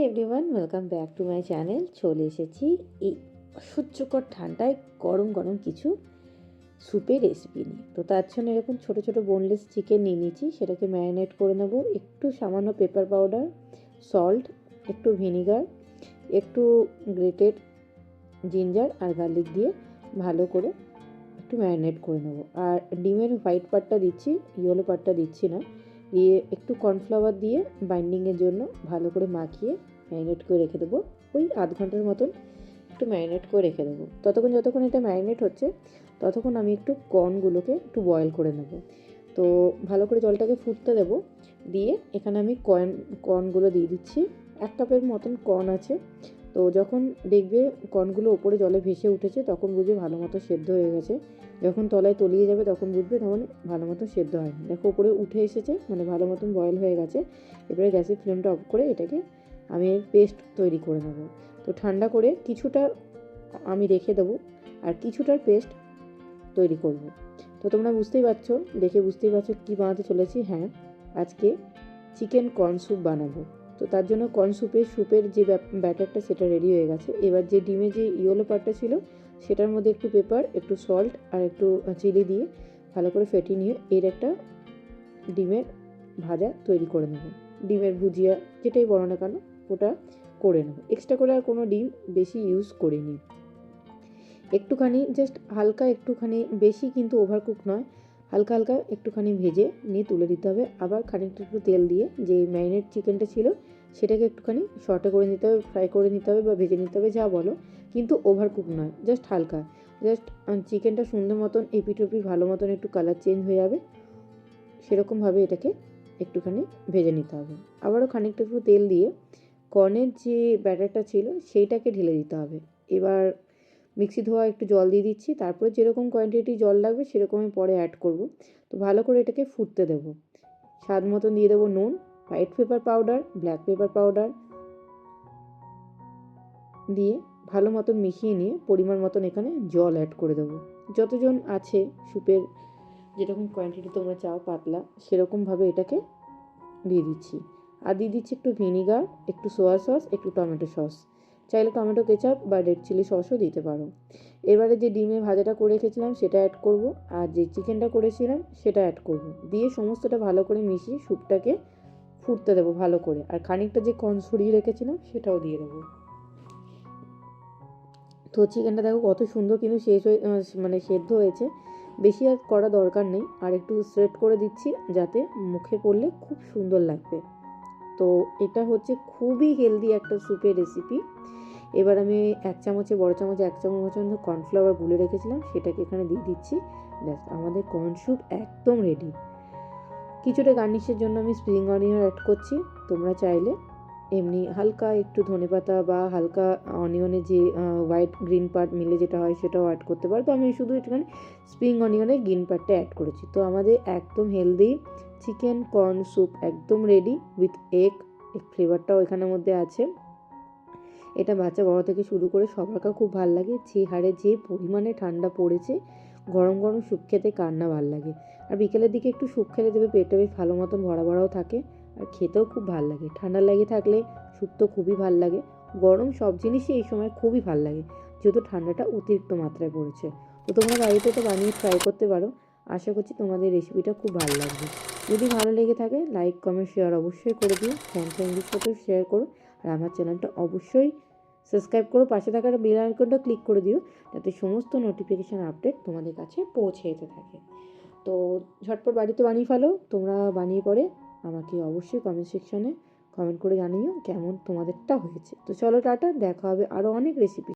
Everyone, welcome back to my channel. চলে এসেছি এই অসহ্যকর ঠান্ডায় গরম গরম কিছু স্যুপের রেসিপি নিয়ে। তো তার জন্য এরকম ছোটো ছোটো বোনলেস চিকেন নিয়ে নিয়েছি, সেটাকে ম্যারিনেট করে নেব। একটু সামান্য পেপার পাউডার, সল্ট, একটু ভিনিগার, একটু গ্রেটেড জিঞ্জার আর গার্লিক দিয়ে ভালো করে একটু ম্যারিনেট করে নেব। আর ডিমের হোয়াইট পার্টটা দিচ্ছি, ইয়েলো পার্টটা দিচ্ছি না। দিয়ে একটু কর্নফ্লাওয়ার দিয়ে বাইন্ডিংয়ের জন্য ভালো করে মাখিয়ে ম্যারিনেট করে রেখে দেবো। ওই আধ ঘন্টার মতন একটু ম্যারিনেট করে রেখে দেবো। যতক্ষণ এটা ম্যারিনেট হচ্ছে ততক্ষণ আমি একটু কর্নগুলোকে একটু বয়েল করে নেব। তো ভালো করে জলটাকে ফুটতে দেবো। দিয়ে এখানে আমি কর্নগুলো দিয়ে দিচ্ছি। 1 কাপের মতন কর্ন আছে। তো যখন দেখবে কর্নগুলো ওপরে জলে ভেসে উঠেছে তখন বুঝবে ভালো মতো সেদ্ধ হয়ে গেছে। যখন তলায় তলিয়ে যাবে তখন বুঝবে তখন ভালো মতো সেদ্ধ হয়নি। দেখো ওপরে উঠে এসেছে, মানে ভালো মতন বয়েল হয়ে গেছে। এবারে গ্যাসের ফ্লেমটা অফ করে এটাকে আমি পেস্ট তৈরি করে নেব। তো ঠান্ডা করে কিছুটা আমি রেখে দেবো আর কিছুটার পেস্ট তৈরি করব। তো তোমরা বুঝতেই পারছো, দেখে বুঝতেই পারছো কী বানাতে চলেছি। হ্যাঁ, আজকে চিকেন কর্ন স্যুপ বানাবো। তো তার জন্য কর্ন স্যুপের যে ব্যাটারটা সেটা রেডি হয়ে গেছে। এবার যে ডিমের যে ইয়েলো পার্টটা ছিল সেটার মধ্যে একটু পেপার, একটু সল্ট আর একটু চিলি দিয়ে ভালো করে ফেটিয়ে নিয়ে এর একটা ডিমের ভাজা তৈরি করে নেব। ডিমের ভুজিয়া যেটাই বলো না কেন ওটা করে নেব। এক্সট্রা করে আর কোনো ডিম বেশি ইউজ করিনি। একটুখানি জাস্ট হালকা একটুখানি, বেশি কিন্তু ওভারকুক নয়, হালকা হালকা একটুখানি ভেজে নিয়ে তুলে দিতে হবে। আবার খানিকটা একটু তেল দিয়ে যে ম্যারিনেট চিকেনটা ছিল সেটাকে একটুখানি শর্টে করে নিতে হবে, ফ্রাই করে নিতে হবে বা ভেজে নিতে হবে, যা বলো, কিন্তু ওভারকুক নয়, জাস্ট হালকা। জাস্ট চিকেনটা সুন্দর মতন এপিট ওপিট ভালো মতন একটু কালার চেঞ্জ হয়ে যাবে, সেরকমভাবে এটাকে একটুখানি ভেজে নিতে হবে। আবারও খানিকটা একটু তেল দিয়ে কর্নের যে ব্যাটারটা ছিল সেইটাকে ঢেলে দিতে হবে। এবার মিক্সি ধোয়া একটু জল দিয়ে দিচ্ছি, তারপরে যেরকম কোয়ান্টিটি জল লাগবে সেরকমই পরে অ্যাড করব। তো ভালো করে এটাকে ফুটতে দেব। স্বাদ মতন দিয়ে দেবো নুন, white paper powder, black pepper powder দিয়ে ভালো মতন মিশিয়ে নিয়ে পরিমাণ মতন এখানে জল অ্যাড করে দেবো। যতজন আছে স্যুপের যেরকম কোয়ান্টিটি তোমরা চাও পাতলা, সেরকমভাবে এটাকে দিয়ে দিচ্ছি। আর দিয়ে দিচ্ছি একটু ভিনিগার, একটু সোয়া সস, একটু টমেটো সস, চাইলে টমেটো কেচাপ বা রেড চিলি সসও দিতে পারো। এবারে যে ডিমের ভাজাটা করে রেখেছিলাম সেটা অ্যাড করব, আর যে চিকেনটা করেছিলাম সেটা অ্যাড করব। দিয়ে সমস্তটা ভালো করে মিশিয়ে স্যুপটাকে ফুটতে দেবো ভালো করে। আর খানিকটা যে কর্ন ছড়িয়ে রেখেছিলাম সেটাও দিয়ে দেবো। তো চিকেনটা দেখো কত সুন্দর কিন্তু শেষ হয়ে মানে সেদ্ধ হয়েছে। বেশি আর করা দরকার নেই, আর একটু স্প্রেড করে দিচ্ছি যাতে মুখে পড়লে খুব সুন্দর লাগবে। তো এটা হচ্ছে খুবই হেলদি একটা স্যুপের রেসিপি। এবার আমি বড় চামচে 1 চামচ কর্নফ্লাওয়ার গুলে রেখেছিলাম সেটাকে এখানে দিয়ে দিচ্ছি। ব্যাস, আমাদের কর্ন স্যুপ একদম রেডি। কিছুটা গার্নিশের জন্য আমি স্প্রিং অনিয়ন অ্যাড করছি। তোমরা চাইলে এমনি হালকা একটু ধনেপাতা বা হালকা অনিয়নের যে হোয়াইট গ্রিন পার্ট মিলে যেটা হয় সেটাও অ্যাড করতে পারো। তো আমি শুধু একটুখানি স্প্রিং অনিয়নের গ্রিন পার্টটা অ্যাড করেছি। তো আমাদের একদম হেলদি চিকেন কর্ন স্যুপ একদম রেডি উইথ এগ ফ্লেভারটাও এখানের মধ্যে আছে। এটা বাচ্চা বড় থেকে শুরু করে সবার খুব ভালো লাগে। যে হারে যে পরিমাণে ঠান্ডা পড়েছে, গরম গরম স্যুপ খেতে কার না ভালো লাগে। আর বিকেলের দিকে একটু স্যুপ খেলে দেবে পেটটা বেশ ভালো মতন ভরাও থাকে, আর খেতেও খুব ভালো লাগে। ঠান্ডা লেগে থাকলে স্যুপ তো খুবই ভালো লাগে। গরম সব জিনিসই এই সময় খুবই ভালো লাগে, যেহেতু ঠান্ডাটা অতিরিক্ত মাত্রায় পড়েছে। তো তোমরা বাড়িতে তো বানিয়ে ট্রাই করতে পারো। আশা করছি তোমাদের রেসিপিটা খুব ভালো লাগবে। যদি ভালো লেগে থাকে লাইক কমেন্ট শেয়ার অবশ্যই করে দিও, ফ্যামিলির সাথেও শেয়ার করো। আর আমার চ্যানেলটা অবশ্যই সাবস্ক্রাইব করো, পাশে থাকা বেল আইকনটা ক্লিক করে দিও যাতে সমস্ত নোটিফিকেশান আপডেট তোমাদের কাছে পৌঁছে যেতে থাকে। তো ঝটপট বাড়িতে বানিয়ে ফেলো। তোমরা বানিয়ে পরে আমাকে অবশ্যই কমেন্ট সেকশানে কমেন্ট করে জানিও কেমন তোমাদেরটা হয়েছে। তো চলো টাটা, দেখা হবে আরও অনেক রেসিপি।